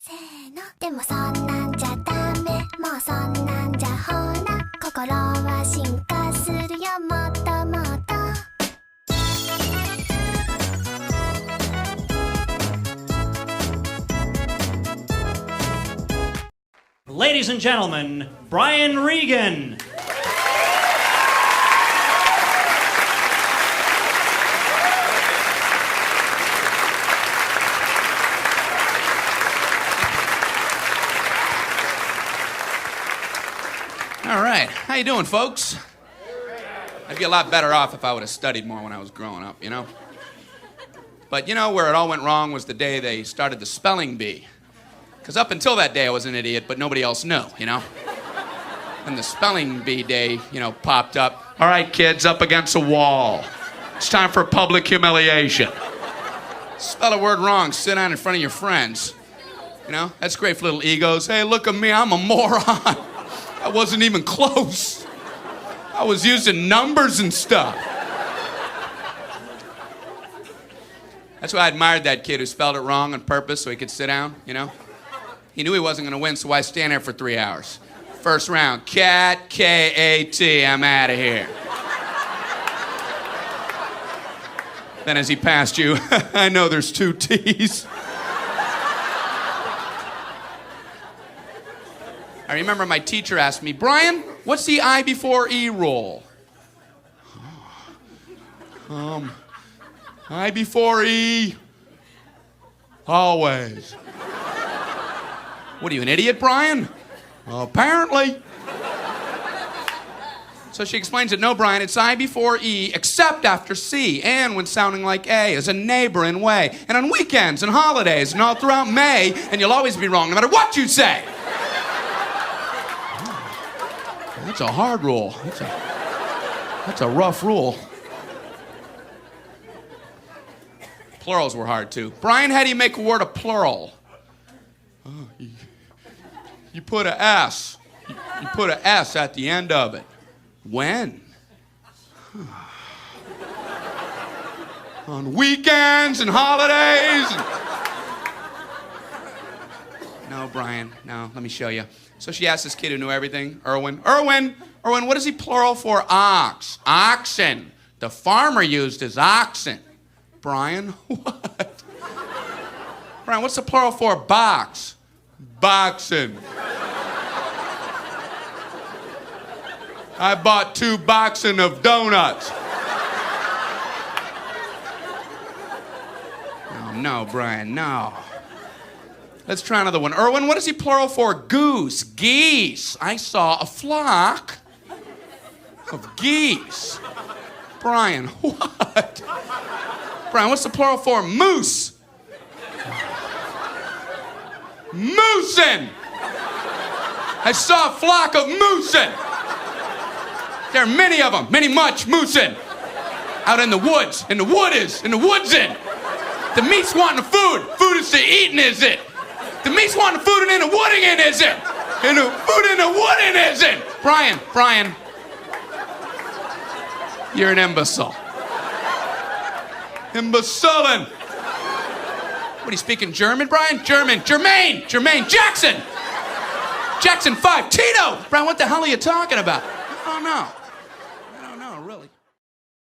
せーのでもそんなんじゃダメもうそんなんじゃほら心は進化するよもっともっと Ladies and gentlemen, Brian Regan. All right, how you doing, folks? I'd be a lot better off if I would have studied more when I was growing up, you know? But you know where it all went wrong was the day they started the spelling bee. Because up until that day, I was an idiot, but nobody else knew, you know? And the spelling bee day, you know, popped up. All right, kids, up against a wall. It's time for public humiliation. Spell a word wrong, sit down in front of your friends. You know, that's great for little egos. Hey, look at me, I'm a moron. I wasn't even close. I was using numbers and stuff. That's why I admired that kid who spelled it wrong on purpose so he could sit down, you know? He knew he wasn't going to win, so why stand there for 3 hours? First round, cat, K-A-T, I'm out of here. Then as he passed you, I know there's 2 T's. I remember my teacher asked me, Brian, what's the I before E rule? I before E, always. What are you, an idiot, Brian? Apparently. So she explains it, no, Brian, it's I before E, except after C, and when sounding like A, as a neighboring way, and on weekends and holidays, and all throughout May, and you'll always be wrong no matter what you say. That's a hard rule. That's a rough rule. Plurals were hard, too. Brian, how do you make a word a plural? You put a S. You put a S at the end of it. When? On weekends and holidays. No, Brian, no, let me show you. So she asked this kid who knew everything, Erwin, what is he plural for? Ox. Oxen. The farmer used his oxen. Brian, what? Brian, what's the plural for box? Boxen. I bought 2 boxen of donuts. No, Brian, no. Let's try another one. Erwin, what is he plural for? Goose. Geese. I saw a flock of geese. Brian, what? Brian, what's the plural for? Moose. Moosin. I saw a flock of moosin. There are many of them, much moosin. Out in the woods, in the woodsin. The meat's wanting the food. Food is to eating, is it? The meat's wanting the food and in the wooding in, is it? And the food in the wooding, is it? Brian. You're an imbecile. Imbecilin'. What, are you speaking German, Brian? Germaine. Jackson 5. Tito. Brian, what the hell are you talking about? I don't know.